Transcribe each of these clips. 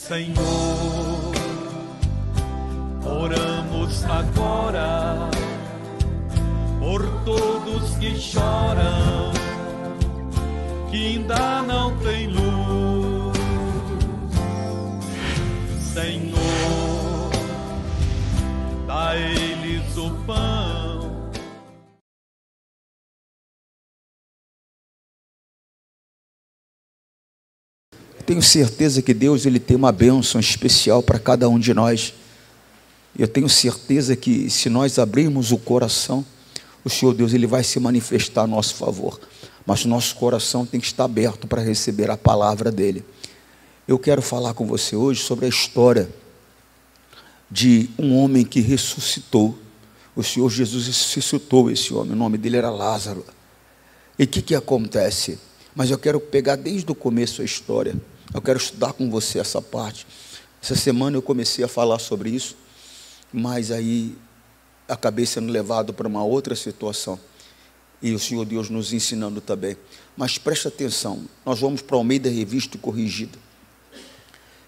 Senhor, oramos agora por todos que choram, que ainda não tem luz. Senhor, dá a eles o pão. Tenho certeza que Deus ele tem uma bênção especial para cada um de nós. Eu tenho certeza que se nós abrirmos o coração, o Senhor Deus ele vai se manifestar a nosso favor. Mas nosso coração tem que estar aberto para receber a palavra dele. Eu quero falar com você hoje sobre a história de um homem que ressuscitou. O Senhor Jesus ressuscitou esse homem, o nome dele era Lázaro. E o que acontece? Mas eu quero pegar desde o começo a história. Eu quero estudar com você essa parte. Essa semana eu comecei a falar sobre isso, mas aí acabei sendo levado para uma outra situação. E o Senhor Deus nos ensinando também. Mas preste atenção, nós vamos para Almeida Revista e Corrigida.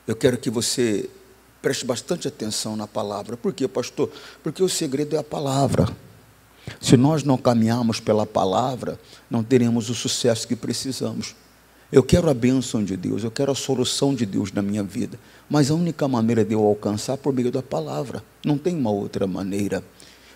Eu quero que você preste bastante atenção na palavra. Por quê, pastor? Porque o segredo é a palavra. Se nós não caminharmos pela palavra, não teremos o sucesso que precisamos. Eu quero a bênção de Deus, eu quero a solução de Deus na minha vida, mas a única maneira de eu alcançar é por meio da palavra. Não tem uma outra maneira.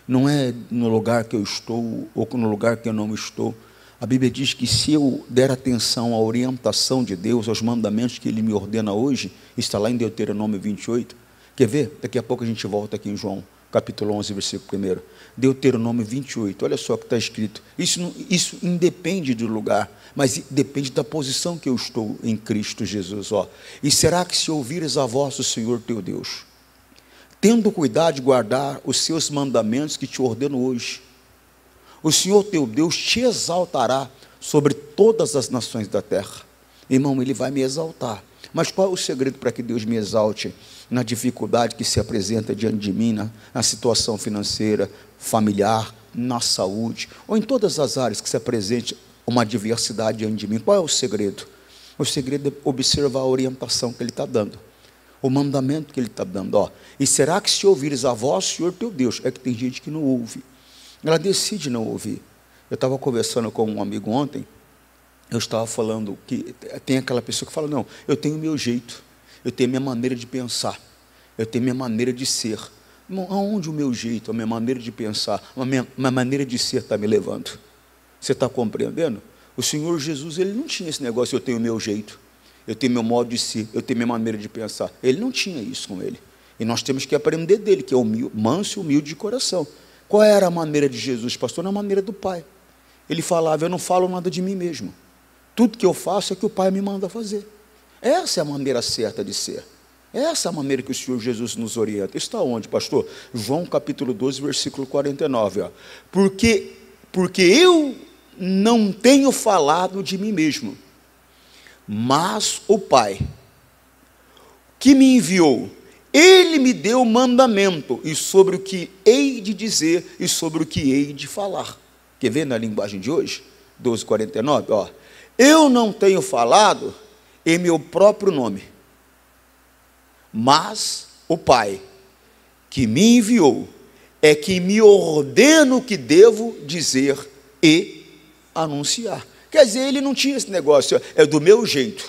Não é no lugar que eu estou ou no lugar que eu não estou. A Bíblia diz que se eu der atenção à orientação de Deus, aos mandamentos que Ele me ordena hoje, está lá em Deuteronômio 28. Quer ver? Daqui a pouco a gente volta aqui em João, capítulo 11, versículo 1. Deuteronômio 28, olha só o que está escrito. Isso independe do lugar, mas depende da posição que eu estou em Cristo Jesus. E será que se ouvires a voz do Senhor teu Deus, tendo cuidado de guardar os seus mandamentos que te ordeno hoje, o Senhor teu Deus te exaltará sobre todas as nações da terra. Irmão, Ele vai me exaltar. Mas qual é o segredo para que Deus me exalte? Na dificuldade que se apresenta diante de mim, na situação financeira, familiar, na saúde, ou em todas as áreas que se apresente uma adversidade diante de mim. Qual é o segredo? O segredo é observar a orientação que Ele está dando, o mandamento que Ele está dando. E será que se ouvires a voz do Senhor teu Deus? É que tem gente que não ouve, ela decide não ouvir. Eu estava conversando com um amigo ontem, eu estava falando que tem aquela pessoa que fala, não, eu tenho o meu jeito, eu tenho a minha maneira de pensar, eu tenho a minha maneira de ser. Aonde o meu jeito, a minha maneira de pensar, a minha maneira de ser está me levando? Você está compreendendo? O Senhor Jesus, Ele não tinha esse negócio, eu tenho o meu jeito, eu tenho meu modo de ser, eu tenho minha maneira de pensar. Ele não tinha isso com Ele. E nós temos que aprender dele, que é humilde, manso e humilde de coração. Qual era a maneira de Jesus, pastor? Na maneira do Pai. Ele falava, eu não falo nada de mim mesmo. Tudo que eu faço é que o Pai me manda fazer. Essa é a maneira certa de ser. Essa é a maneira que o Senhor Jesus nos orienta. Isso está onde, pastor? João capítulo 12, versículo 49. Porque eu não tenho falado de mim mesmo, mas o Pai, que me enviou, Ele me deu mandamento, e sobre o que hei de dizer, e sobre o que hei de falar. Quer ver na linguagem de hoje? 12:49, eu não tenho falado em meu próprio nome, mas o Pai, que me enviou, é que me ordena o que devo dizer e anunciar. Quer dizer, ele não tinha esse negócio, é do meu jeito,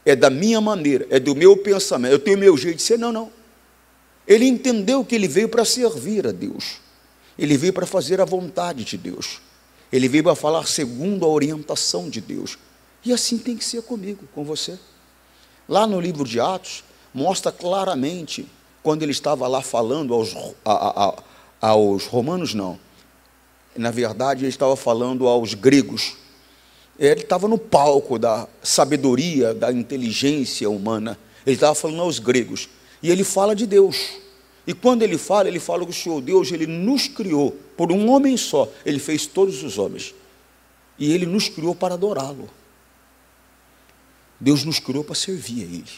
é da minha maneira, é do meu pensamento, eu tenho o meu jeito de ser, não. Ele entendeu que ele veio para servir a Deus, ele veio para fazer a vontade de Deus, ele veio para falar segundo a orientação de Deus, e assim tem que ser comigo, com você. Lá no livro de Atos, mostra claramente, quando ele estava lá falando aos romanos, não, na verdade ele estava falando aos gregos. Ele estava no palco da sabedoria, da inteligência humana, ele estava falando aos gregos, e ele fala de Deus, e quando ele fala que o Senhor Deus, Ele nos criou, por um homem só, Ele fez todos os homens, e Ele nos criou para adorá-lo. Deus nos criou para servir a Ele,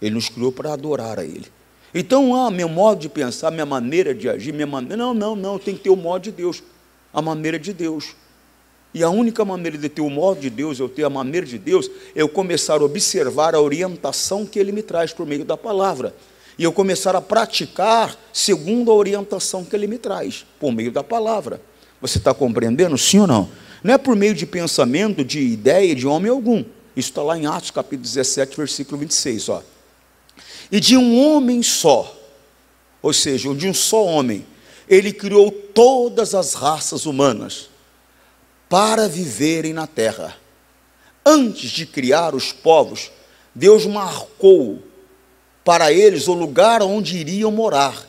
Ele nos criou para adorar a Ele. Então, meu modo de pensar, minha maneira de agir, não, tem que ter o modo de Deus, a maneira de Deus. E a única maneira de ter o modo de Deus, eu ter a maneira de Deus, é eu começar a observar a orientação que Ele me traz por meio da palavra. E eu começar a praticar segundo a orientação que Ele me traz, por meio da palavra. Você está compreendendo, sim ou não? Não é por meio de pensamento, de ideia, de homem algum. Isso está lá em Atos capítulo 17, versículo 26. Ó. E de um homem só, ou seja, de um só homem, Ele criou todas as raças humanas para viverem na terra. Antes de criar os povos, Deus marcou para eles o lugar onde iriam morar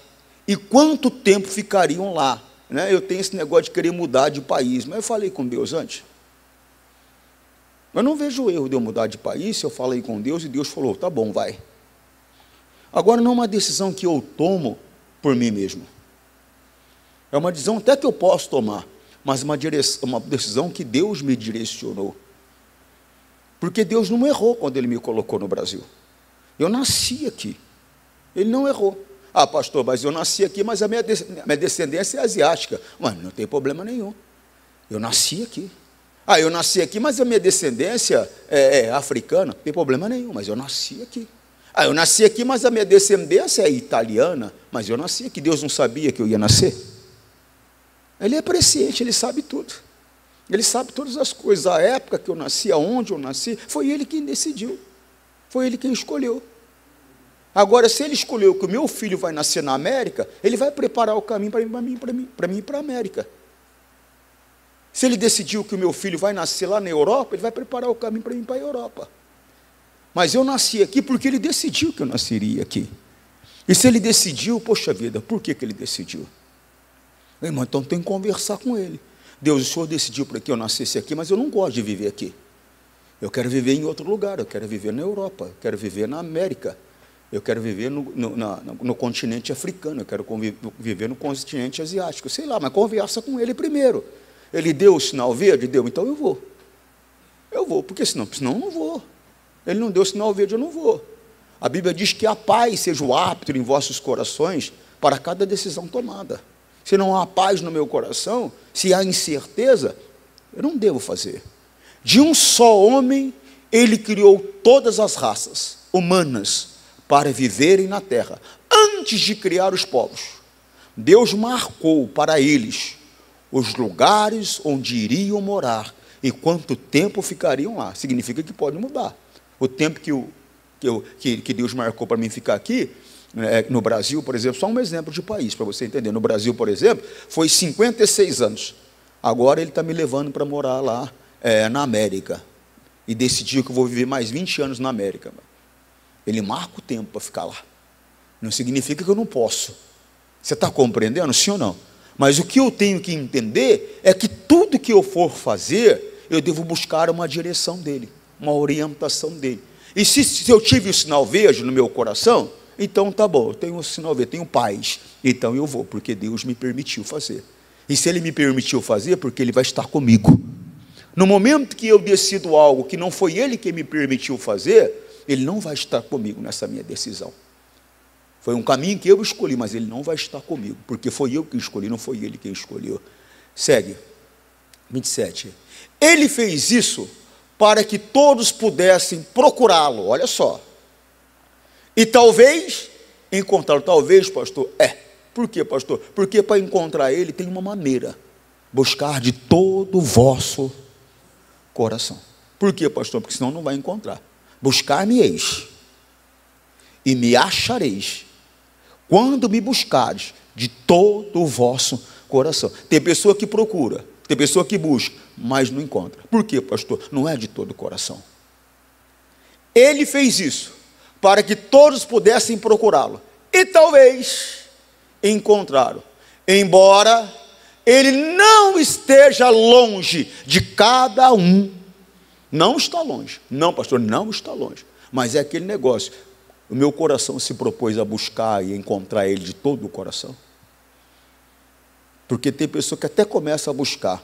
e quanto tempo ficariam lá. Eu tenho esse negócio de querer mudar de país, mas eu falei com Deus antes. Eu não vejo erro de eu mudar de país. Eu falei com Deus e Deus falou, tá bom, vai. Agora não é uma decisão que eu tomo por mim mesmo. É uma decisão até que eu posso tomar, mas uma decisão que Deus me direcionou. Porque Deus não errou quando Ele me colocou no Brasil. Eu nasci aqui. Ele não errou. Ah, pastor, mas eu nasci aqui, mas a minha descendência é asiática. Mas não tem problema nenhum. Eu nasci aqui. Ah, eu nasci aqui, mas a minha descendência é africana. Não tem problema nenhum, mas eu nasci aqui. Ah, eu nasci aqui, mas a minha descendência é italiana. Mas eu nasci aqui. Deus não sabia que eu ia nascer? Ele é presciente, Ele sabe tudo. Ele sabe todas as coisas. A época que eu nasci, aonde eu nasci, foi Ele quem decidiu. Foi Ele quem escolheu. Agora, se Ele escolheu que o meu filho vai nascer na América, Ele vai preparar o caminho para mim e para a América. Se Ele decidiu que o meu filho vai nascer lá na Europa, Ele vai preparar o caminho para mim para a Europa. Mas eu nasci aqui porque Ele decidiu que eu nasceria aqui. E se Ele decidiu, poxa vida, por que Ele decidiu? Irmão, então tem que conversar com Ele. Deus, o Senhor decidiu para que eu nascesse aqui, mas eu não gosto de viver aqui. Eu quero viver em outro lugar, eu quero viver na Europa, eu quero viver na América, eu quero viver no continente africano, eu quero viver no continente asiático, sei lá, mas conversa com Ele primeiro. Ele deu o sinal verde? Deu, então eu vou. Eu vou, porque senão eu não vou. Ele não deu o sinal verde, eu não vou. A Bíblia diz que a paz seja o árbitro em vossos corações para cada decisão tomada. Se não há paz no meu coração, se há incerteza, eu não devo fazer. De um só homem, Ele criou todas as raças humanas para viverem na terra. Antes de criar os povos, Deus marcou para eles os lugares onde iriam morar e quanto tempo ficariam lá. Significa que pode mudar. O tempo que Deus marcou para mim ficar aqui, no Brasil, por exemplo, só um exemplo de país, para você entender. No Brasil, por exemplo, foi 56 anos. Agora Ele está me levando para morar lá na América. E decidiu que eu vou viver mais 20 anos na América. Ele marca o tempo para ficar lá. Não significa que eu não posso. Você está compreendendo, sim ou não? Mas o que eu tenho que entender é que tudo que eu for fazer, eu devo buscar uma direção dEle, uma orientação dEle. E se eu tive o sinal verde no meu coração, então tá bom, eu tenho o sinal verde, tenho paz. Então eu vou, porque Deus me permitiu fazer. E se Ele me permitiu fazer, porque Ele vai estar comigo. No momento que eu decido algo que não foi Ele que me permitiu fazer, Ele não vai estar comigo nessa minha decisão. Foi um caminho que eu escolhi, mas Ele não vai estar comigo, porque foi eu que escolhi, não foi Ele quem escolheu. Segue, 27. Ele fez isso para que todos pudessem procurá-lo, olha só. E talvez encontrá-lo. Talvez, pastor, Por quê, pastor? Porque para encontrar Ele tem uma maneira: buscar de todo o vosso coração. Por quê, pastor? Porque senão não vai encontrar. Buscar-me-eis e me achareis quando me buscares de todo o vosso coração. Tem pessoa que procura, tem pessoa que busca, mas não encontra. Por quê, pastor? Não é de todo o coração. Ele fez isso para que todos pudessem procurá-lo, e talvez encontraram, embora Ele não esteja longe de cada um. Não está longe. Não, pastor, não está longe. Mas é aquele negócio. O meu coração se propôs a buscar e encontrar Ele de todo o coração. Porque tem pessoa que até começa a buscar,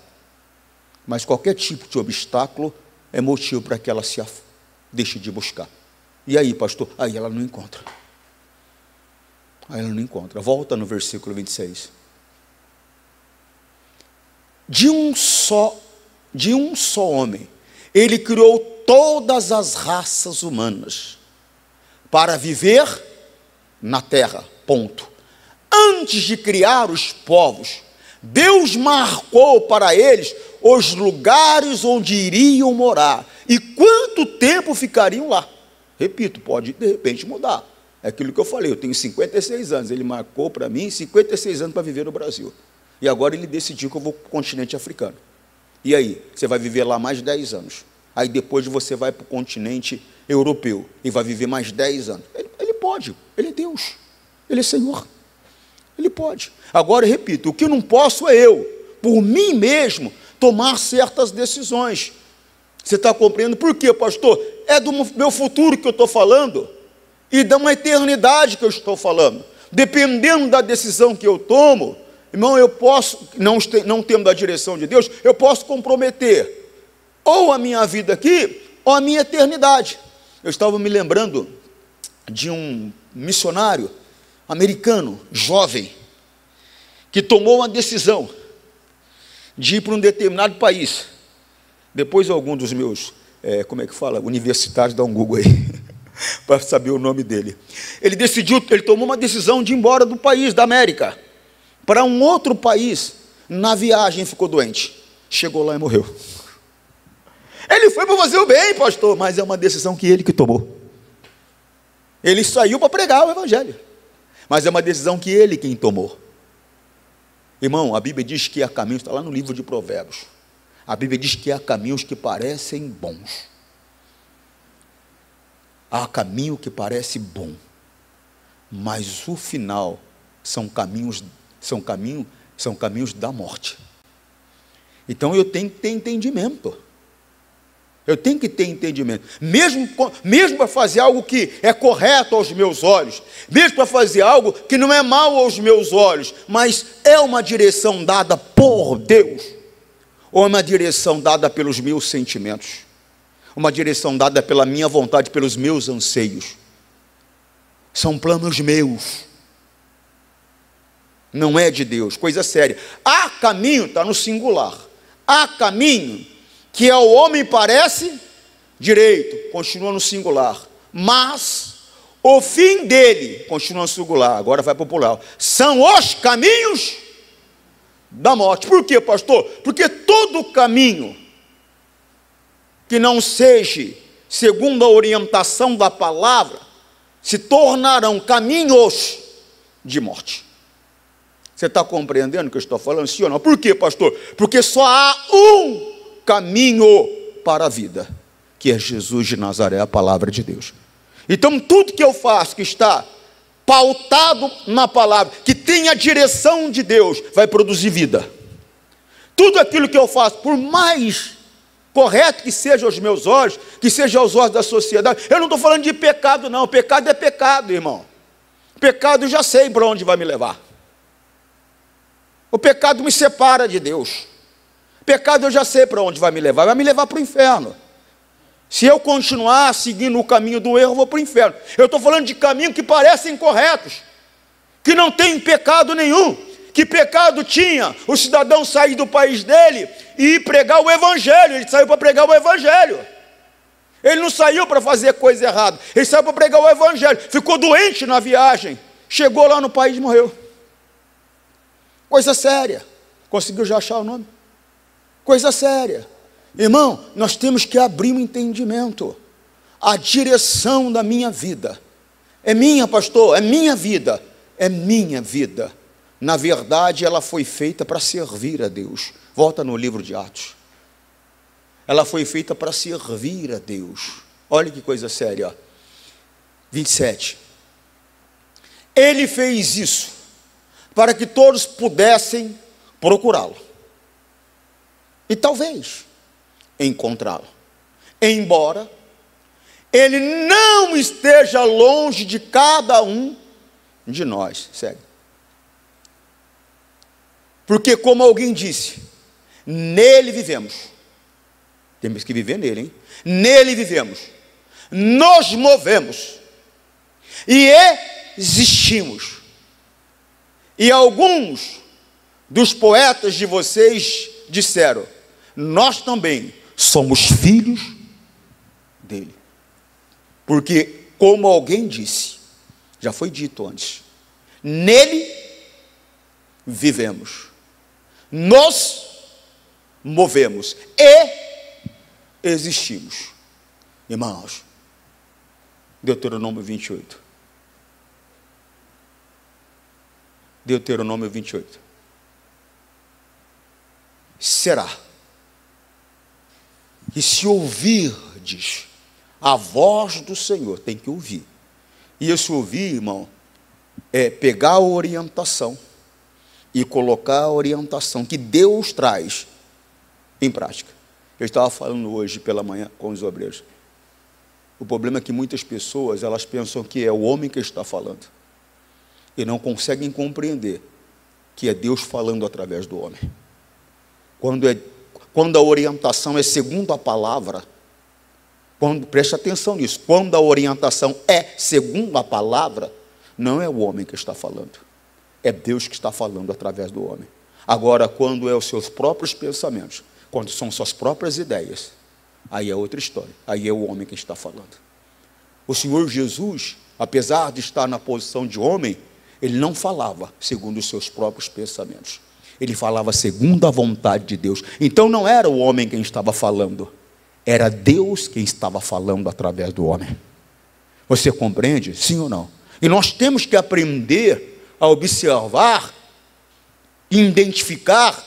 mas qualquer tipo de obstáculo é motivo para que ela se deixe de buscar. E aí, pastor? Aí ela não encontra. Aí ela não encontra. Volta no versículo 26. De um só de um só homem, Ele criou todas as raças humanas para viver na terra, ponto. Antes de criar os povos, Deus marcou para eles os lugares onde iriam morar e quanto tempo ficariam lá. Repito, pode de repente mudar. É aquilo que eu falei, eu tenho 56 anos, Ele marcou para mim 56 anos para viver no Brasil. E agora Ele decidiu que eu vou para o continente africano. E aí, você vai viver lá mais 10 anos. Aí depois você vai para o continente europeu e vai viver mais 10 anos. Ele pode, Ele é Deus, Ele é Senhor. Ele pode. Agora, eu repito, o que eu não posso é eu, por mim mesmo, tomar certas decisões. Você está compreendendo? Por quê, pastor? É do meu futuro que eu estou falando e da uma eternidade que eu estou falando. Dependendo da decisão que eu tomo, irmão, eu posso, não tendo a direção de Deus, eu posso comprometer ou a minha vida aqui, ou a minha eternidade. Eu estava me lembrando de um missionário americano, jovem, que tomou uma decisão de ir para um determinado país. Depois algum dos meus, universitários, dá um Google aí, para saber o nome dele. Ele tomou uma decisão de ir embora do país, da América, para um outro país. Na viagem ficou doente, chegou lá e morreu. Ele foi para fazer o bem, pastor, mas é uma decisão que ele que tomou. Ele saiu para pregar o evangelho, mas é uma decisão que ele quem tomou. Irmão, a Bíblia diz que há caminhos, está lá no livro de Provérbios, a Bíblia diz que há caminhos que parecem bons. Há caminho que parece bom, mas o final são caminhos da morte. Então eu tenho que ter entendimento. Eu tenho que ter entendimento, mesmo para fazer algo que é correto aos meus olhos, mesmo para fazer algo que não é mal aos meus olhos, mas é uma direção dada por Deus, ou é uma direção dada pelos meus sentimentos, uma direção dada pela minha vontade, pelos meus anseios. São planos meus, não é de Deus, coisa séria. Há caminho, está no singular, há caminho que ao homem parece direito, continua no singular, mas o fim dele, continua no singular, agora vai para o plural, são os caminhos da morte. Por quê, pastor? Porque todo caminho que não seja segundo a orientação da palavra, se tornarão caminhos de morte. Você está compreendendo o que eu estou falando, sim ou não? Por quê, pastor? Porque só há um caminho para a vida, que é Jesus de Nazaré, a palavra de Deus. Então tudo que eu faço que está pautado na palavra, que tem a direção de Deus, vai produzir vida. Tudo aquilo que eu faço, por mais correto que seja aos meus olhos, que seja aos olhos da sociedade, eu não estou falando de pecado não, pecado é pecado, irmão. Pecado eu já sei para onde vai me levar. O pecado me separa de Deus. Pecado eu já sei para onde vai me levar para o inferno. Se eu continuar seguindo o caminho do erro, eu vou para o inferno. Eu estou falando de caminhos que parecem corretos, que não tem pecado nenhum. Que pecado tinha o cidadão sair do país dele e ir pregar o evangelho? Ele saiu para pregar o evangelho. Ele não saiu para fazer coisa errada, ele saiu para pregar o evangelho. Ficou doente na viagem, chegou lá no país e morreu. Coisa séria. Conseguiu já achar o nome? Coisa séria. Irmão, nós temos que abrir um entendimento. A direção da minha vida é minha, pastor, é minha vida. É minha vida. Na verdade, ela foi feita para servir a Deus. Volta no livro de Atos. Ela foi feita para servir a Deus. Olha que coisa séria, ó. 27. Ele fez isso para que todos pudessem procurá-lo. E talvez encontrá-lo, embora ele não esteja longe de cada um de nós. Segue. Porque, como alguém disse, nele vivemos. Temos que viver nele, hein? Nele vivemos, nos movemos e existimos. E alguns dos poetas de vocês disseram: nós também somos filhos dele. Porque, como alguém disse, já foi dito antes, nele vivemos, nos movemos e existimos. Irmãos, Deuteronômio 28. Deuteronômio 28. Será que se ouvirdes a voz do Senhor, tem que ouvir. E esse ouvir, irmão, é pegar a orientação e colocar a orientação que Deus traz em prática. Eu estava falando hoje pela manhã com os obreiros. O problema é que muitas pessoas, elas pensam que é o homem que está falando e não conseguem compreender que é Deus falando através do homem. Quando a orientação é segundo a palavra, preste atenção nisso, quando a orientação é segundo a palavra, não é o homem que está falando, é Deus que está falando através do homem. Agora, quando é os seus próprios pensamentos, quando são suas próprias ideias, aí é outra história, aí é o homem que está falando. O Senhor Jesus, apesar de estar na posição de homem, ele não falava segundo os seus próprios pensamentos, ele falava segundo a vontade de Deus. Então não era o homem quem estava falando, era Deus quem estava falando através do homem. Você compreende? Sim ou não? E nós temos que aprender a observar, identificar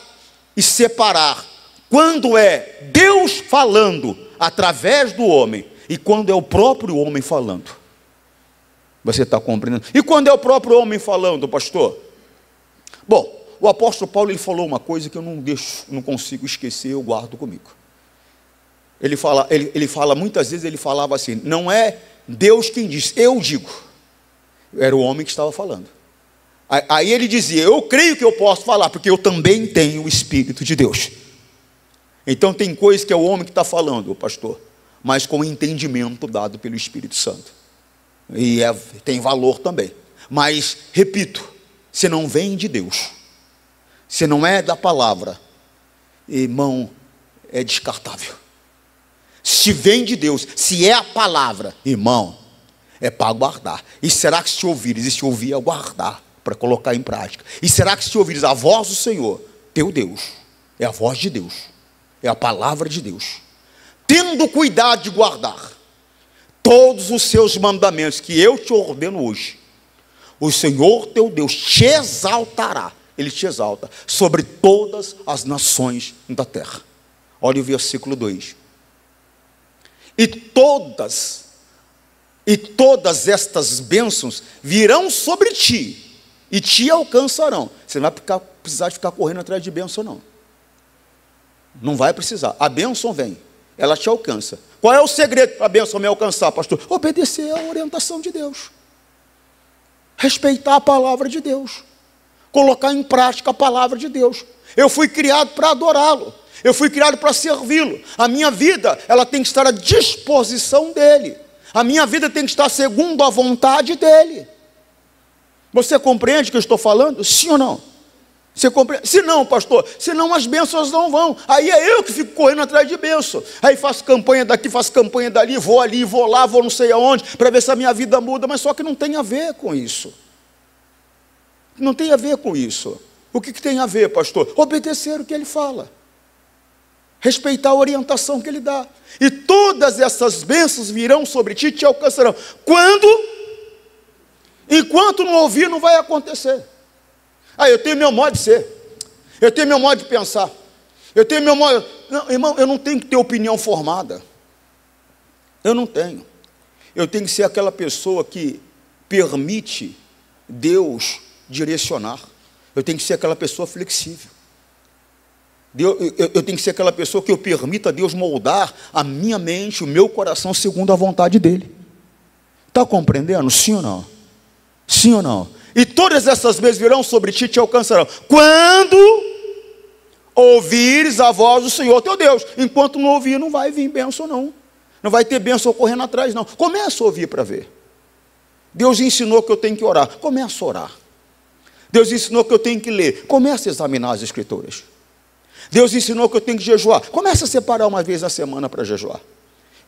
e separar quando é Deus falando através do homem e quando é o próprio homem falando. Você está compreendendo? E quando é o próprio homem falando, pastor? Bom, o apóstolo Paulo, ele falou uma coisa que eu não consigo esquecer, eu guardo comigo. Ele fala muitas vezes, ele falava assim, não é Deus quem diz, eu digo. Era o homem que estava falando. Aí ele dizia, eu creio que eu posso falar, porque eu também tenho o Espírito de Deus. Então tem coisas que é o homem que está falando, pastor, mas com entendimento dado pelo Espírito Santo. E tem valor também. Mas, repito, se não vem de Deus, se não é da palavra, irmão, é descartável. Se vem de Deus, se é a palavra, irmão, é para guardar. E será que se ouvires, e se ouvir é guardar, para colocar em prática. E será que se ouvires a voz do Senhor, teu Deus, é a voz de Deus, é a palavra de Deus, tendo cuidado de guardar todos os seus mandamentos que eu te ordeno hoje, o Senhor teu Deus te exaltará, Ele te exalta sobre todas as nações da terra. Olha o versículo 2. E todas estas bênçãos virão sobre ti e te alcançarão. Você não vai precisar de ficar correndo atrás de bênção, não. Não vai precisar. A bênção vem, ela te alcança. Qual é o segredo para a bênção me alcançar, pastor? Obedecer à orientação de Deus, respeitar a palavra de Deus, colocar em prática a palavra de Deus. Eu fui criado para adorá-lo, eu fui criado para servi-lo. A minha vida, ela tem que estar à disposição dele. A minha vida tem que estar segundo a vontade dele. Você compreende o que eu estou falando? Sim ou não? Você compreende? Se não, pastor, senão as bênçãos não vão. Aí é eu que fico correndo atrás de bênção. Aí faço campanha daqui, faço campanha dali, vou ali, vou lá, vou não sei aonde, para ver se a minha vida muda, mas só que não tem a ver com isso. Não tem a ver com isso. O que tem a ver, pastor? Obedecer o que ele fala, respeitar a orientação que ele dá. E todas essas bênçãos virão sobre ti e te alcançarão. Quando? Enquanto não ouvir, não vai acontecer. Eu tenho meu modo de ser, eu tenho meu modo de pensar, eu tenho meu modo... Não, irmão, eu não tenho que ter opinião formada. Eu não tenho. Eu tenho que ser aquela pessoa que permite Deus direcionar. Eu tenho que ser aquela pessoa flexível. Eu tenho que ser aquela pessoa que eu permita Deus moldar a minha mente, o meu coração, segundo a vontade dEle. Está compreendendo? Sim ou não? Sim ou não? E todas essas vezes virão sobre ti e te alcançarão. Quando ouvires a voz do Senhor teu Deus. Enquanto não ouvir, não vai vir bênção não. Não vai ter bênção correndo atrás não. Começa a ouvir para ver. Deus ensinou que eu tenho que orar. Começa a orar. Deus ensinou que eu tenho que ler. Começa a examinar as Escrituras. Deus ensinou que eu tenho que jejuar. Começa a separar uma vez na semana para jejuar.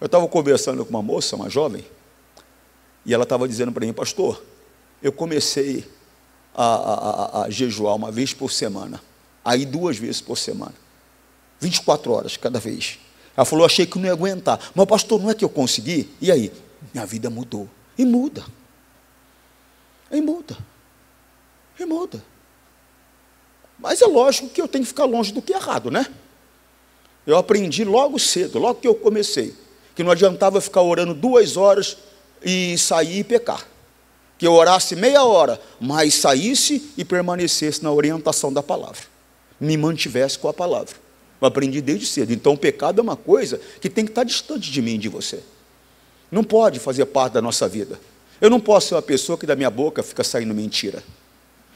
Eu estava conversando com uma moça, uma jovem, e ela estava dizendo para mim: pastor, eu comecei a jejuar uma vez por semana, aí 2 vezes por semana, 24 horas cada vez. Ela falou: achei que não ia aguentar, mas pastor, não é que eu consegui? E aí? Minha vida mudou. E muda. E muda. E muda. Mas é lógico que eu tenho que ficar longe do que é errado, né? Eu aprendi logo cedo, logo que eu comecei, que não adiantava ficar orando 2 horas e sair e pecar. Que eu orasse meia hora, mas saísse e permanecesse na orientação da palavra, me mantivesse com a palavra. Eu aprendi desde cedo. Então o pecado é uma coisa que tem que estar distante de mim e de você. Não pode fazer parte da nossa vida. Eu não posso ser uma pessoa que da minha boca fica saindo mentira.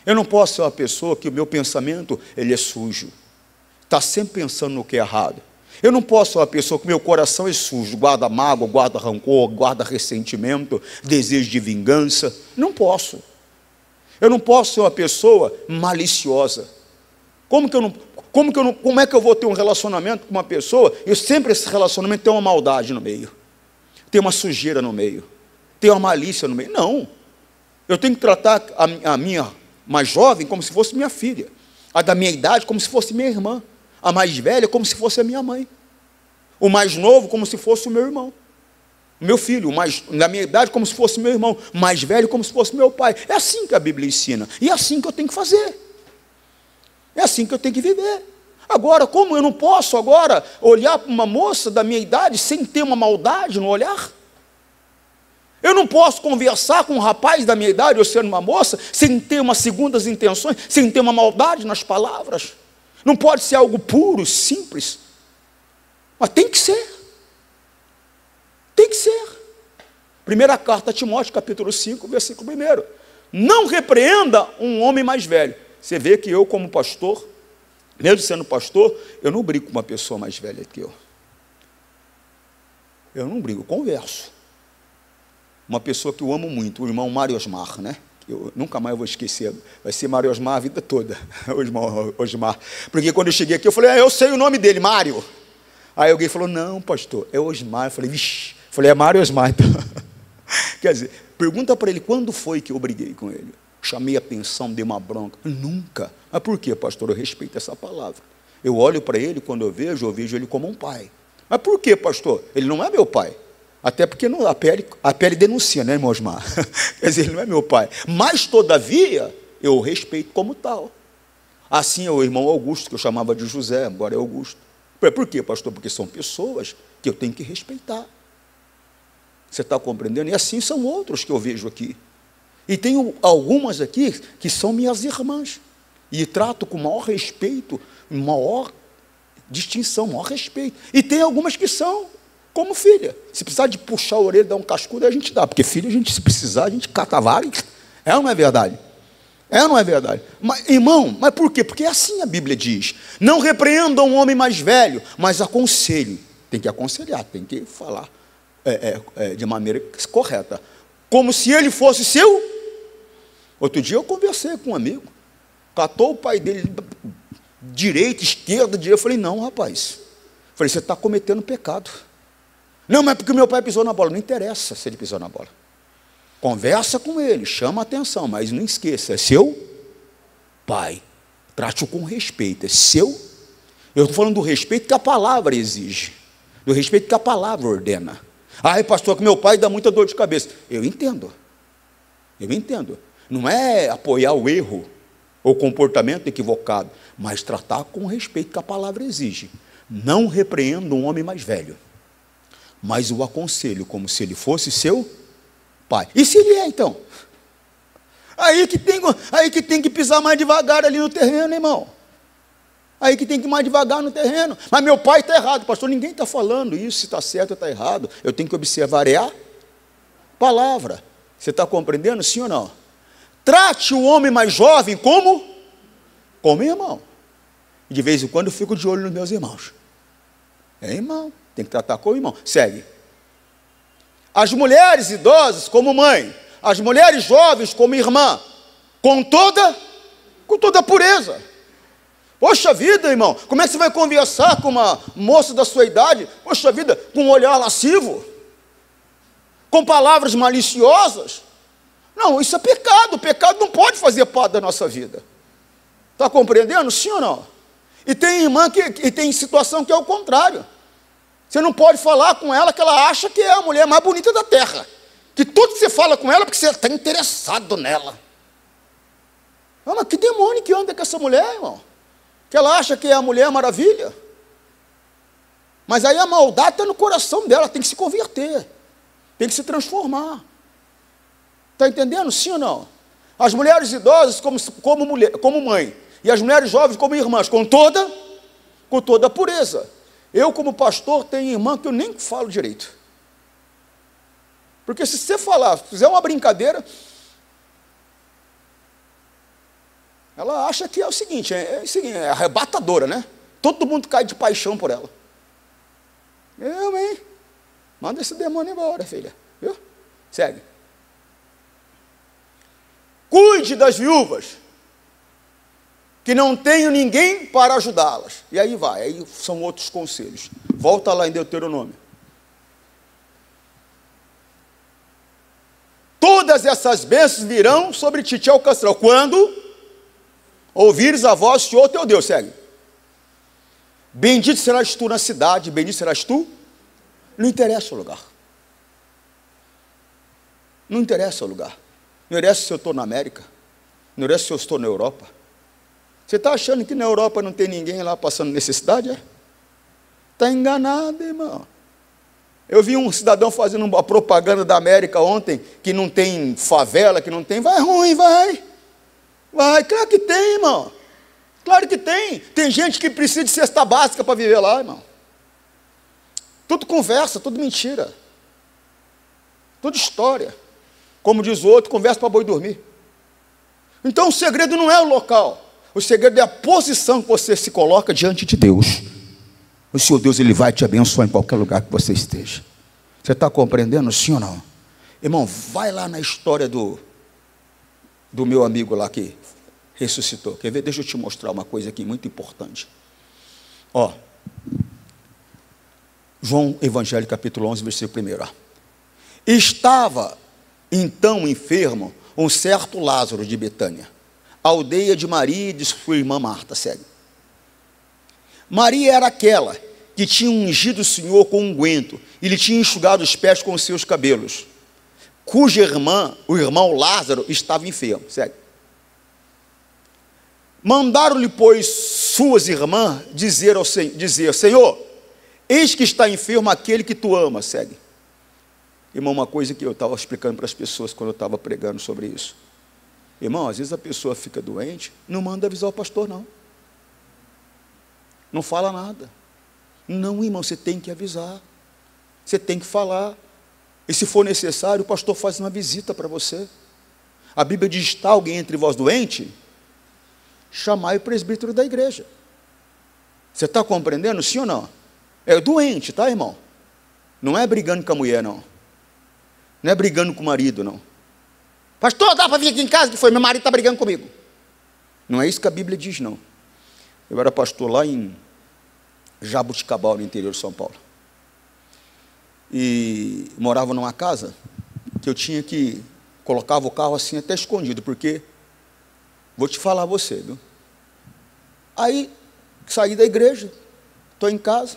Eu não posso ser uma pessoa que o meu pensamento ele é sujo, está sempre pensando no que é errado. Eu não posso ser uma pessoa que meu coração é sujo, guarda mágoa, guarda rancor, guarda ressentimento, desejo de vingança. Não posso. Eu não posso ser uma pessoa maliciosa. Como é que eu vou ter um relacionamento com uma pessoa e sempre esse relacionamento tem uma maldade no meio, tem uma sujeira no meio, tem uma malícia no meio? Não. Eu tenho que tratar a minha mais jovem como se fosse minha filha, a da minha idade como se fosse minha irmã, a mais velha como se fosse a minha mãe, o mais novo como se fosse o meu irmão, o meu filho, o mais da minha idade como se fosse meu irmão, o mais velho como se fosse meu pai. É assim que a Bíblia ensina, e é assim que eu tenho que fazer, é assim que eu tenho que viver. Agora, como eu não posso agora olhar para uma moça da minha idade sem ter uma maldade no olhar? Eu não posso conversar com um rapaz da minha idade, ou sendo uma moça, sem ter umas segundas intenções, sem ter uma maldade nas palavras. Não pode ser algo puro, simples. Mas tem que ser. Tem que ser. Primeira carta a Timóteo, capítulo 5, versículo 1. Não repreenda um homem mais velho. Você vê que eu, como pastor, mesmo sendo pastor, eu não brigo com uma pessoa mais velha que eu. Eu não brigo, eu converso. Uma pessoa que eu amo muito, o irmão Mário Osmar, né? Eu nunca mais vou esquecer, vai ser Mário Osmar a vida toda, o irmão Osmar. Porque quando eu cheguei aqui, eu falei: eu sei o nome dele, Mário. Aí alguém falou: não, pastor, é Osmar. Eu falei: vixe, é Mário Osmar, então. Quer dizer, pergunta para ele quando foi que eu briguei com ele. Chamei a atenção, dei uma bronca. Nunca. Mas por quê, pastor? Eu respeito essa palavra. Eu olho para ele, quando eu vejo ele como um pai. Mas por quê, pastor? Ele não é meu pai. Até porque a pele denuncia, né, irmão Osmar? Quer dizer, ele não é meu pai. Mas, todavia, eu o respeito como tal. Assim é o irmão Augusto, que eu chamava de José, agora é Augusto. Por quê, pastor? Porque são pessoas que eu tenho que respeitar. Você está compreendendo? E assim são outros que eu vejo aqui. E tenho algumas aqui que são minhas irmãs. E trato com maior respeito, maior distinção, maior respeito. E tem algumas que são como filha. Se precisar de puxar a orelha, dar um cascudo, a gente dá. Porque filha, se precisar, a gente cata vara. É ou não é verdade? É ou não é verdade? Mas, irmão, mas por quê? Porque é assim a Bíblia diz. Não repreenda um homem mais velho, mas aconselhe. Tem que aconselhar, tem que falar de maneira correta. Como se ele fosse seu. Outro dia eu conversei com um amigo. Catou o pai dele, direita, esquerda, direita. Eu falei: não, rapaz. Eu falei: você está cometendo pecado. Não, mas porque o meu pai pisou na bola. Não interessa se ele pisou na bola. Conversa com ele, chama a atenção, mas não esqueça, é seu pai. Trate-o com respeito, é seu. Eu estou falando do respeito que a palavra exige, do respeito que a palavra ordena. Ai, pastor, que meu pai dá muita dor de cabeça. Eu entendo. Não é apoiar o erro ou o comportamento equivocado, mas tratar com o respeito que a palavra exige. Não repreenda um homem mais velho, mas o aconselho como se ele fosse seu pai. E se ele é, então? Aí que tem que pisar mais devagar ali no terreno, irmão. Aí que tem que ir mais devagar no terreno. Mas meu pai está errado, pastor. Ninguém está falando isso, se está certo ou está errado. Eu tenho que observar a palavra. Você está compreendendo, sim ou não? Trate o homem mais jovem como irmão. E de vez em quando eu fico de olho nos meus irmãos. É irmão. Tem que tratar como irmão. Segue. As mulheres idosas como mãe, as mulheres jovens como irmã, com toda pureza. Poxa vida, irmão, como é que você vai conversar com uma moça da sua idade, poxa vida, com um olhar lascivo, com palavras maliciosas? Não, isso é pecado. O pecado não pode fazer parte da nossa vida. Está compreendendo? Sim ou não? E tem irmã e tem situação que é o contrário. Você não pode falar com ela que ela acha que é a mulher mais bonita da terra. Que tudo que você fala com ela é porque você está interessado nela. Ah, mas que demônio que anda com essa mulher, irmão? Que ela acha que é a mulher maravilha. Mas aí a maldade está no coração dela, tem que se converter. Tem que se transformar. Está entendendo? Sim ou não? As mulheres idosas como mãe. E as mulheres jovens como irmãs, com toda a pureza. Eu, como pastor, tenho irmã que eu nem falo direito. Porque se você falar, se fizer uma brincadeira, ela acha que é o seguinte, é arrebatadora, né? Todo mundo cai de paixão por ela. Hein? Manda esse demônio embora, filha. Viu? Segue. Cuide das viúvas, que não tenho ninguém para ajudá-las. E aí vai, aí são outros conselhos. Volta lá em Deuteronômio. Todas essas bênçãos virão sobre ti, te alcançarão. Quando ouvires a voz do Senhor teu Deus, segue. Bendito serás tu na cidade, bendito serás tu. Não interessa o lugar. Não interessa o lugar. Não interessa se eu estou na América. Não interessa se eu estou na Europa. Você está achando que na Europa não tem ninguém lá passando necessidade? Está enganado, irmão. Eu vi um cidadão fazendo uma propaganda da América ontem, que não tem favela, que não tem. Vai ruim, vai. Vai, claro que tem, irmão. Claro que tem. Tem gente que precisa de cesta básica para viver lá, irmão. Tudo conversa, tudo mentira. Tudo história. Como diz o outro, conversa para boi dormir. Então o segredo não é o local. O segredo é a posição que você se coloca diante de Deus. O Senhor Deus, Ele vai te abençoar em qualquer lugar que você esteja. Você está compreendendo, sim ou não? Irmão, vai lá na história do meu amigo lá que ressuscitou. Quer ver? Deixa eu te mostrar uma coisa aqui muito importante. Ó, João Evangelho capítulo 11, versículo 1. Ó. Estava então enfermo um certo Lázaro de Betânia, aldeia de Maria e de sua irmã Marta. Segue. Maria era aquela que tinha ungido o Senhor com unguento e lhe tinha enxugado os pés com os seus cabelos, cuja irmã, o irmão Lázaro, estava enfermo. Segue. Mandaram-lhe, pois, suas irmãs dizer, Senhor, eis que está enfermo aquele que tu amas. Segue. Irmão, uma coisa que eu estava explicando para as pessoas quando eu estava pregando sobre isso. Irmão, às vezes a pessoa fica doente, não manda avisar o pastor, não. Não fala nada. Não, irmão, você tem que avisar. Você tem que falar. E se for necessário, o pastor faz uma visita para você. A Bíblia diz, está alguém entre vós doente? Chamai o presbítero da igreja. Você está compreendendo, sim ou não? É doente, tá, irmão? Não é brigando com a mulher, não. Não é brigando com o marido, não. Pastor, dá para vir aqui em casa? Que foi? Meu marido está brigando comigo. Não é isso que a Bíblia diz, não. Eu era pastor lá em Jabuticabal, no interior de São Paulo. E morava numa casa que eu tinha que... colocava o carro assim até escondido, porque... vou te falar a você, viu? Aí, saí da igreja, estou em casa,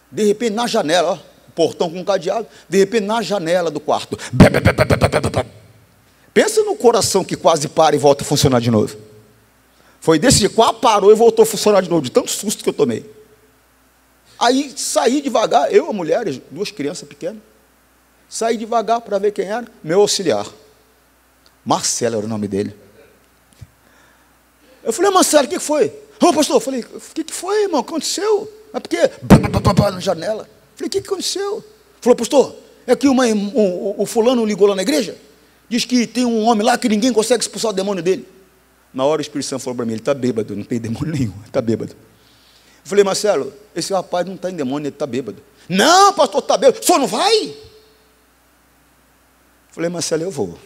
de repente na janela, ó, portão com cadeado, de repente na janela do quarto. Pensa no coração que quase para e volta a funcionar de novo. Foi desse jeito, quase parou e voltou a funcionar de novo, de tanto susto que eu tomei. Aí saí devagar, eu, a mulher, duas crianças pequenas, saí devagar para ver quem era, meu auxiliar. Marcelo era o nome dele. Eu falei, Marcelo, o que foi? Ô, pastor, eu falei, o que foi, irmão? O que aconteceu? É porque, na janela. Eu falei, o que aconteceu? Falou, pastor, é que o fulano ligou lá na igreja, diz que tem um homem lá que ninguém consegue expulsar o demônio dele. Na hora o Espírito Santo falou para mim, ele está bêbado, não tem demônio nenhum, ele está bêbado. Eu falei, Marcelo, esse rapaz não está em demônio, ele está bêbado. Não, pastor, está bêbado, o senhor não vai? Eu falei, Marcelo, eu vou. Eu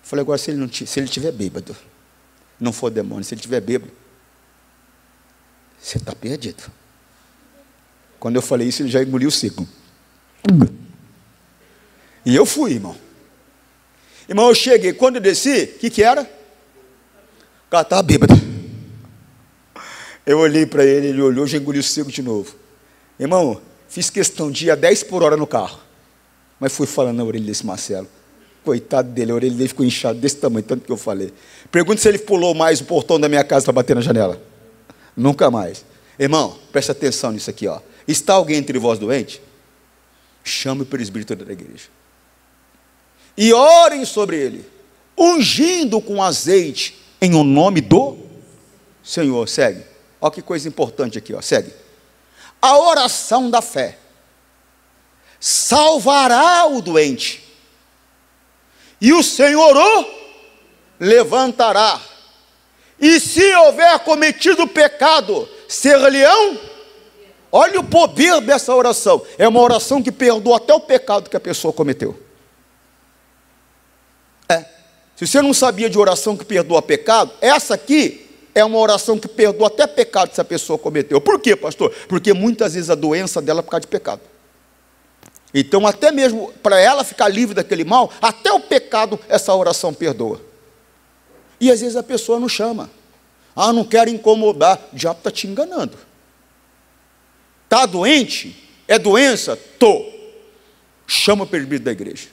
falei, agora se ele estiver bêbado, não for demônio, se ele estiver bêbado, Você está perdido. Quando eu falei isso, ele já engoliu o seco. E eu fui, irmão. Irmão, eu cheguei, quando eu desci, o que era? O cara estava bêbado. Eu olhei para ele, ele olhou, já engoliu o seco de novo. Irmão, fiz questão de ir a 10 por hora no carro. Mas fui falando na orelha desse Marcelo. Coitado dele, a orelha dele ficou inchada desse tamanho, tanto que eu falei. Pergunta se ele pulou mais o portão da minha casa para bater na janela. Nunca mais. Irmão, presta atenção nisso aqui, ó. Está alguém entre vós doente? Chame o presbítero da igreja. E orem sobre ele, ungindo com azeite em o nome do Senhor. Segue. Olha que coisa importante aqui, ó. Segue. A oração da fé salvará o doente, e o Senhor o levantará. E se houver cometido pecado, ser-lhe-ão. Olha o poder dessa oração. É uma oração que perdoa até o pecado que a pessoa cometeu. Se você não sabia de oração que perdoa pecado, essa aqui é uma oração que perdoa até pecado que essa pessoa cometeu. Por quê, pastor? Porque muitas vezes a doença dela é por causa de pecado. Então, até mesmo para ela ficar livre daquele mal, até o pecado essa oração perdoa. E às vezes a pessoa não chama. Ah, não quero incomodar. O diabo está te enganando. Está doente? É doença? Tô. Chama o presbítero da igreja.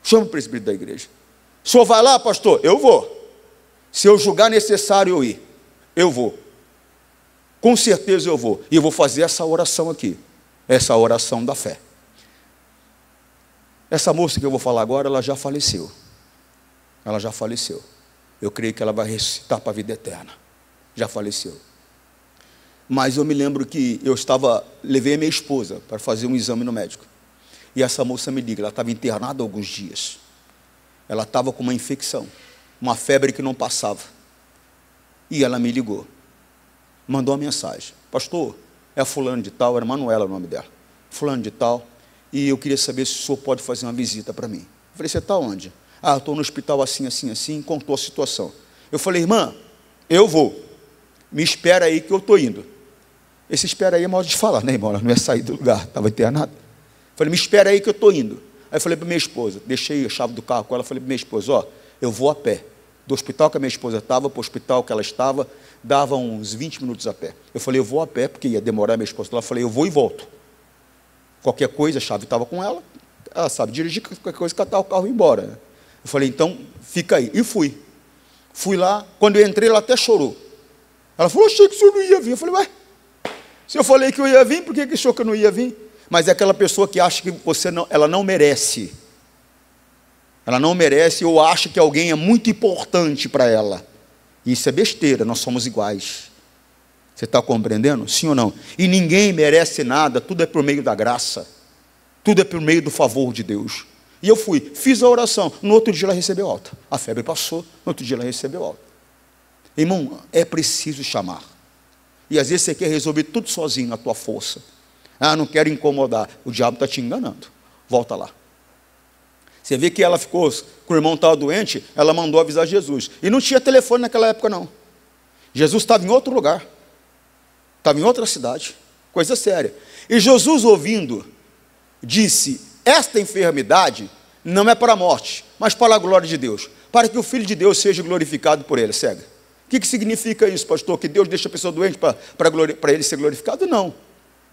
Chama o presbítero da igreja. O senhor vai lá, pastor? Eu vou. Se eu julgar necessário eu ir, eu vou. Com certeza eu vou. E eu vou fazer essa oração aqui. Essa oração da fé. Essa moça que eu vou falar agora, ela já faleceu. Ela já faleceu. Eu creio que ela vai ressuscitar para a vida eterna. Já faleceu. Mas eu me lembro que levei a minha esposa para fazer um exame no médico. E essa moça me liga, ela estava internada há alguns dias. Ela estava com uma infecção, uma febre que não passava. E ela me ligou. Mandou uma mensagem. Pastor, é a fulano de tal, era Manuela o nome dela. Fulano de tal, e eu queria saber se o senhor pode fazer uma visita para mim. Eu falei, você está onde? Ah, eu estou no hospital assim, assim, assim, contou a situação. Eu falei, irmã, eu vou. Me espera aí que eu estou indo. Esse espera aí é modo de falar, né, irmão? Ela não ia sair do lugar, estava internada. Eu falei, me espera aí que eu estou indo. Aí eu falei para minha esposa, deixei a chave do carro com ela, falei para minha esposa, ó, eu vou a pé. Do hospital que a minha esposa estava, para o hospital que ela estava, dava uns 20 minutos a pé. Eu falei, eu vou a pé, porque ia demorar, minha esposa lá. Eu falei, eu vou e volto. Qualquer coisa, a chave estava com ela, ela sabe dirigir, qualquer coisa, catar o carro e ir embora. Eu falei, então, fica aí. E fui. Fui lá, quando eu entrei, ela até chorou. Ela falou, achei que o senhor não ia vir. Eu falei, ué, se eu falei que eu ia vir, por que achou que eu não ia vir? Mas é aquela pessoa que acha que ela não merece. Ela não merece ou acha que alguém é muito importante para ela. Isso é besteira, nós somos iguais. Você está compreendendo? Sim ou não? E ninguém merece nada, tudo é por meio da graça. Tudo é por meio do favor de Deus. E eu fui, fiz a oração, no outro dia ela recebeu alta. A febre passou, no outro dia ela recebeu alta. Irmão, é preciso chamar. E às vezes você quer resolver tudo sozinho, na tua força. Ah, não quero incomodar. O diabo está te enganando. Volta lá. Você vê que ela ficou, que o irmão estava doente, ela mandou avisar Jesus. E não tinha telefone naquela época, não. Jesus estava em outro lugar. Estava em outra cidade. Coisa séria. E Jesus, ouvindo, disse, esta enfermidade não é para a morte, mas para a glória de Deus. Para que o Filho de Deus seja glorificado por ele. Segue. O que significa isso, pastor? Que Deus deixa a pessoa doente para ele ser glorificado? Não.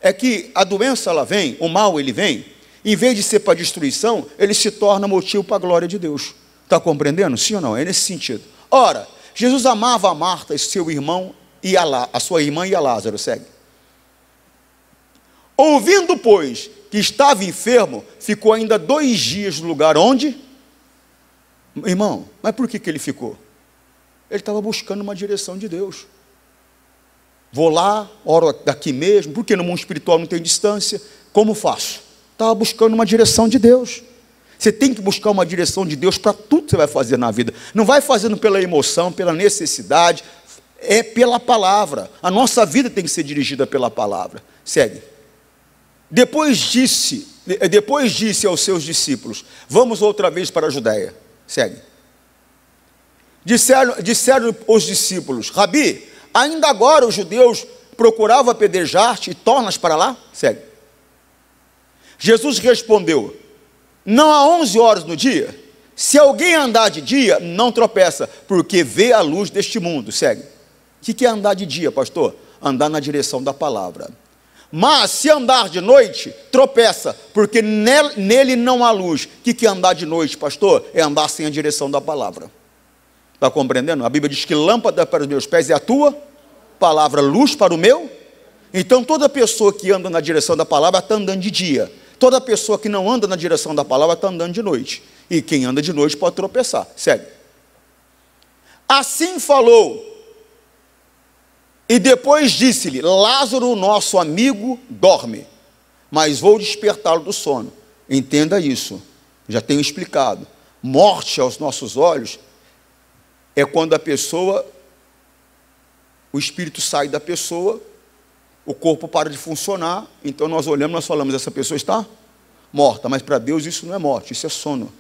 É que a doença, ela vem, o mal, ele vem, em vez de ser para destruição, ele se torna motivo para a glória de Deus. Está compreendendo? Sim ou não? É nesse sentido. Ora, Jesus amava a Marta, seu irmão, e a sua irmã e a Lázaro. Segue. Ouvindo, pois, que estava enfermo, ficou ainda 2 dias no lugar onde? Irmão, mas por que ele ficou? Ele estava buscando uma direção de Deus. Vou lá, oro daqui mesmo, porque no mundo espiritual não tem distância. Como faço? Estava buscando uma direção de Deus. Você tem que buscar uma direção de Deus para tudo que você vai fazer na vida. Não vai fazendo pela emoção, pela necessidade, é pela palavra. A nossa vida tem que ser dirigida pela palavra. Segue. Depois disse aos seus discípulos, vamos outra vez para a Judéia. Segue. Disseram os discípulos, Rabi, Ainda agora os judeus procuravam apedrejar-te e tornas para lá? Segue. Jesus respondeu: não há 11 horas no dia? Se alguém andar de dia, não tropeça, porque vê a luz deste mundo. Segue. O que é andar de dia, pastor? Andar na direção da palavra. Mas se andar de noite, tropeça, porque nele não há luz. O que é andar de noite, pastor? É andar sem a direção da palavra. Está compreendendo? A Bíblia diz que lâmpada para os meus pés é a tua palavra, luz para o meu. Então toda pessoa que anda na direção da palavra está andando de dia. Toda pessoa que não anda na direção da palavra está andando de noite. E quem anda de noite pode tropeçar. Segue. Assim falou. E depois disse-lhe: Lázaro, nosso amigo, dorme, mas vou despertá-lo do sono. Entenda isso. Já tenho explicado. Morte aos nossos olhos é quando a pessoa, o espírito sai da pessoa, o corpo para de funcionar, então nós olhamos, nós falamos, essa pessoa está morta, mas para Deus isso não é morte, isso é sono.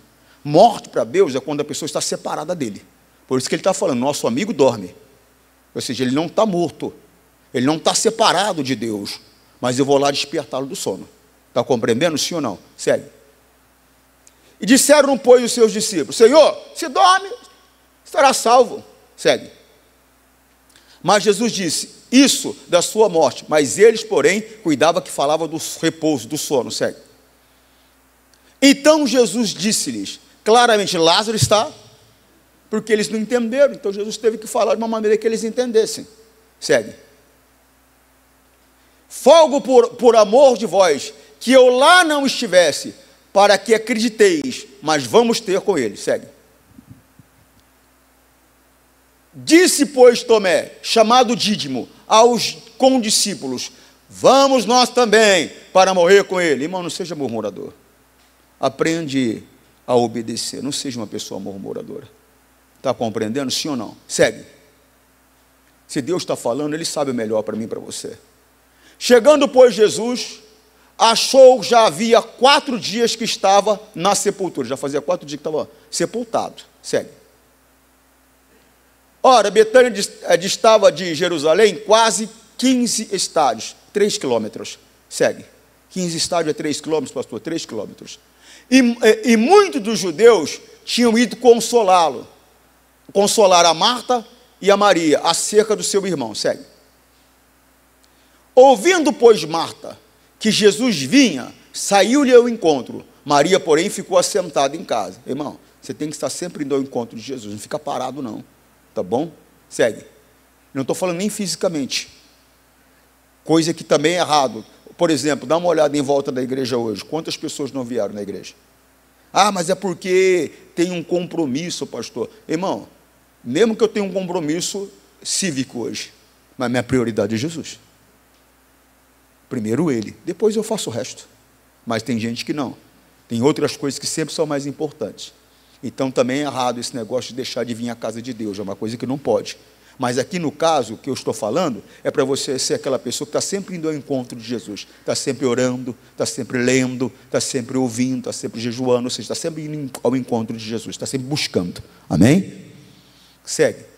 Morte para Deus é quando a pessoa está separada dele. Por isso que ele está falando, nosso amigo dorme. Ou seja, ele não está morto, ele não está separado de Deus, mas eu vou lá despertá-lo do sono. Está compreendendo, sim ou não? Segue. E disseram, pois, os seus discípulos: Senhor, se dorme, estará salvo. Segue. Mas Jesus disse: isso da sua morte. Mas eles, porém, cuidavam que falava do repouso, do sono. Segue. Então Jesus disse-lhes claramente: Lázaro está, porque eles não entenderam. Então Jesus teve que falar de uma maneira que eles entendessem. Segue. Folgo por amor de vós, que eu lá não estivesse, para que acrediteis, mas vamos ter com ele. Segue. Disse, pois, Tomé, chamado Dídimo, aos condiscípulos: vamos nós também para morrer com ele. Irmão, não seja murmurador. Aprende a obedecer, não seja uma pessoa murmuradora. Está compreendendo, sim ou não? Segue. Se Deus está falando, Ele sabe o melhor para mim e para você. Chegando, pois, Jesus, achou, já havia 4 dias que estava na sepultura. Já fazia 4 dias que estava sepultado. Segue. Ora, Betânia distava de Jerusalém quase 15 estádios, 3 quilômetros. Segue. 15 estádios é 3 quilômetros, pastor? 3 quilômetros. E muitos dos judeus tinham ido consolar a Marta e a Maria acerca do seu irmão. Segue. Ouvindo, pois, Marta que Jesus vinha, saiu-lhe ao encontro. Maria, porém, ficou assentada em casa. Irmão, você tem que estar sempre indo ao encontro de Jesus, não fica parado não, tá bom? Segue. Não estou falando nem fisicamente, coisa que também é errado. Por exemplo, dá uma olhada em volta da igreja hoje, quantas pessoas não vieram na igreja? Ah, mas é porque tem um compromisso, pastor. Irmão, mesmo que eu tenha um compromisso cívico hoje, mas minha prioridade é Jesus. Primeiro Ele, depois eu faço o resto. Mas tem gente que não. Tem outras coisas que sempre são mais importantes. Então também é errado esse negócio de deixar de vir à casa de Deus, é uma coisa que não pode. Mas aqui no caso que eu estou falando, é para você ser aquela pessoa que está sempre indo ao encontro de Jesus, está sempre orando, está sempre lendo, está sempre ouvindo, está sempre jejuando, ou seja, está sempre indo ao encontro de Jesus, está sempre buscando. Amém? Segue.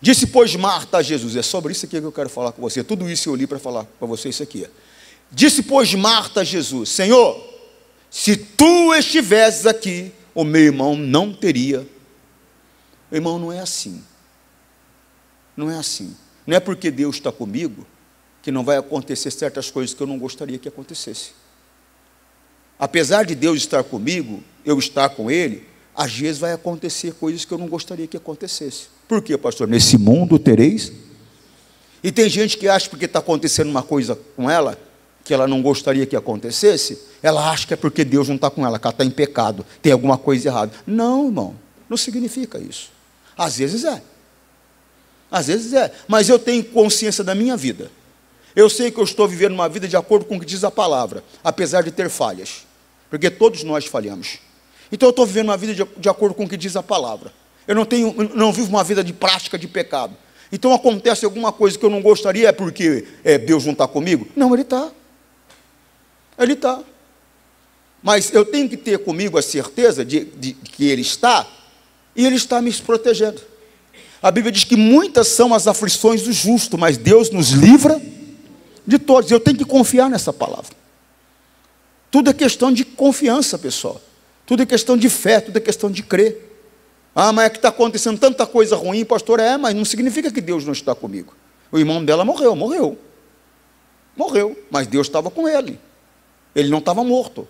Disse, pois, Marta a Jesus, é sobre isso aqui que eu quero falar com você, tudo isso eu li para falar para você isso aqui. Disse, pois, Marta a Jesus: Senhor, se tu estivesses aqui, o meu irmão não teria. Irmão, não é assim. Não é assim. Não é porque Deus está comigo que não vai acontecer certas coisas que eu não gostaria que acontecesse. Apesar de Deus estar comigo, eu estar com Ele, às vezes vai acontecer coisas que eu não gostaria que acontecesse. Por quê, pastor? Nesse mundo tereis. E tem gente que acha que porque está acontecendo uma coisa com ela, que ela não gostaria que acontecesse, ela acha que é porque Deus não está com ela, que ela está em pecado, tem alguma coisa errada. Não, irmão, não significa isso. Às vezes é. Às vezes é. Mas eu tenho consciência da minha vida. Eu sei que eu estou vivendo uma vida de acordo com o que diz a palavra, apesar de ter falhas. Porque todos nós falhamos. Então eu estou vivendo uma vida de acordo com o que diz a palavra. Eu não vivo uma vida de prática de pecado. Então acontece alguma coisa que eu não gostaria, é porque Deus não está comigo? Não, Ele está. Ele está. Mas eu tenho que ter comigo a certeza de que Ele está, e Ele está me protegendo. A Bíblia diz que muitas são as aflições do justo, mas Deus nos livra de todos. Eu tenho que confiar nessa palavra. Tudo é questão de confiança, pessoal. Tudo é questão de fé, tudo é questão de crer. Ah, mas é que está acontecendo tanta coisa ruim, pastor. Mas não significa que Deus não está comigo. O irmão dela morreu, mas Deus estava com ele. Ele não estava morto.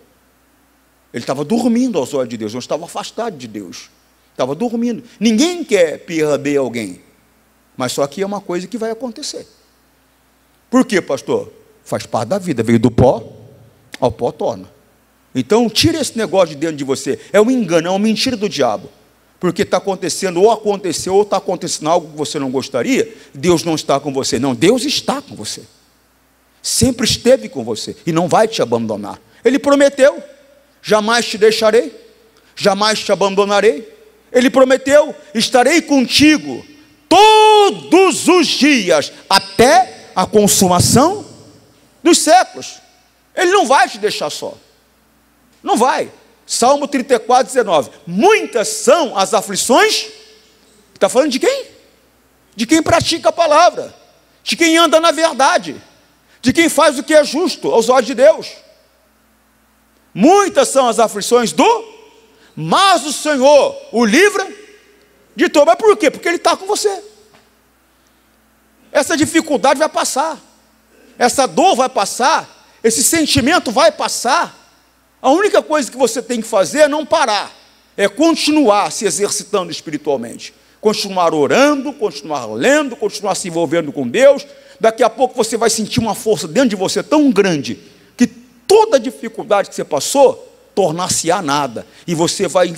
Ele estava dormindo aos olhos de Deus, não estava afastado de Deus. Estava dormindo. Ninguém quer perder alguém, mas só que é uma coisa que vai acontecer. Por quê, pastor? Faz parte da vida, veio do pó, ao pó torna. Então tira esse negócio de dentro de você. É um engano, é uma mentira do diabo. Porque está acontecendo, ou aconteceu, ou está acontecendo algo que você não gostaria. Deus não está com você. Não, Deus está com você. Sempre esteve com você e não vai te abandonar. Ele prometeu: jamais te deixarei, jamais te abandonarei. Ele prometeu: estarei contigo todos os dias, até a consumação dos séculos. Ele não vai te deixar só. Não vai. Salmo 34, 19. Muitas são as aflições. Está falando de quem? De quem pratica a palavra, de quem anda na verdade, de quem faz o que é justo aos olhos de Deus. Muitas são as aflições mas o Senhor o livra de todo. Mas por quê? Porque Ele está com você. Essa dificuldade vai passar, essa dor vai passar, esse sentimento vai passar. A única coisa que você tem que fazer é não parar, é continuar se exercitando espiritualmente, continuar orando, continuar lendo, continuar se envolvendo com Deus. Daqui a pouco você vai sentir uma força dentro de você tão grande, que toda dificuldade que você passou tornar-se-á nada, e você vai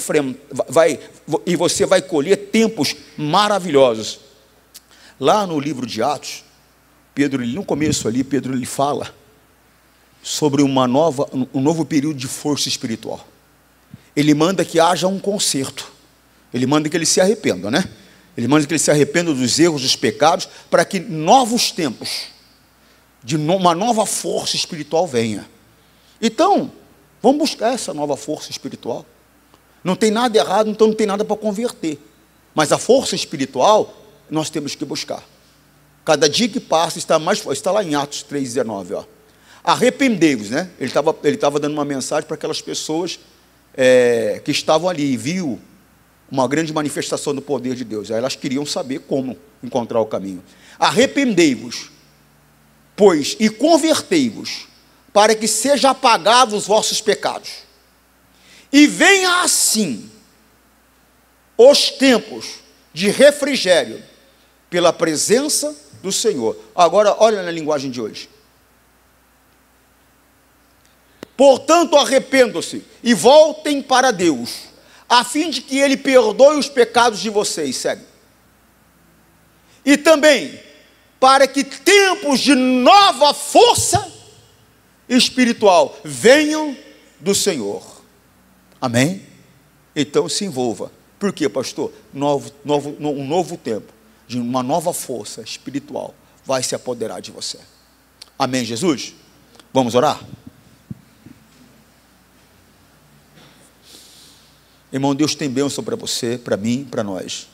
colher tempos maravilhosos. Lá no livro de Atos, Pedro, no começo ali, Pedro ele fala sobre um novo período de força espiritual. Ele manda que haja um conserto, ele manda que ele se arrependa, né? Ele manda que ele se arrependa dos erros, dos pecados, para que novos tempos, de uma nova força espiritual venha. Então, vamos buscar essa nova força espiritual. Não tem nada errado, então não tem nada para converter. Mas a força espiritual, nós temos que buscar. Cada dia que passa, está lá em Atos 3,19, ó. Arrependei-vos, né? Ele estava dando uma mensagem para aquelas pessoas que estavam ali e viu uma grande manifestação do poder de Deus. Aí elas queriam saber como encontrar o caminho. Arrependei-vos, pois, e convertei-vos, para que sejam apagados os vossos pecados, e venha assim os tempos de refrigério, pela presença do Senhor. Agora, olha na linguagem de hoje. Portanto, arrependam-se e voltem para Deus, a fim de que Ele perdoe os pecados de vocês. Segue. E também, para que tempos de nova força espiritual venham do Senhor. Amém? Então se envolva. Por quê, pastor? Um novo tempo, de uma nova força espiritual vai se apoderar de você. Amém, Jesus? Vamos orar? Irmão, Deus tem bênção para você, para mim, para nós.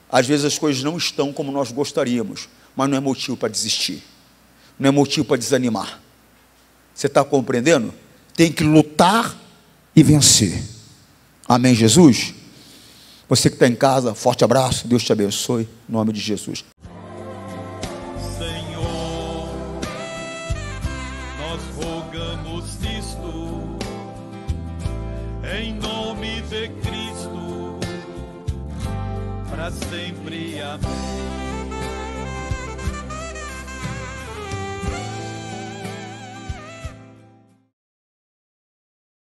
Às vezes as coisas não estão como nós gostaríamos, mas não é motivo para desistir, não é motivo para desanimar. Você está compreendendo? Tem que lutar e vencer. Amém, Jesus? Você que está em casa, forte abraço, Deus te abençoe, em nome de Jesus. Senhor, nós rogamos isto, em nome de Cristo, para sempre, amém.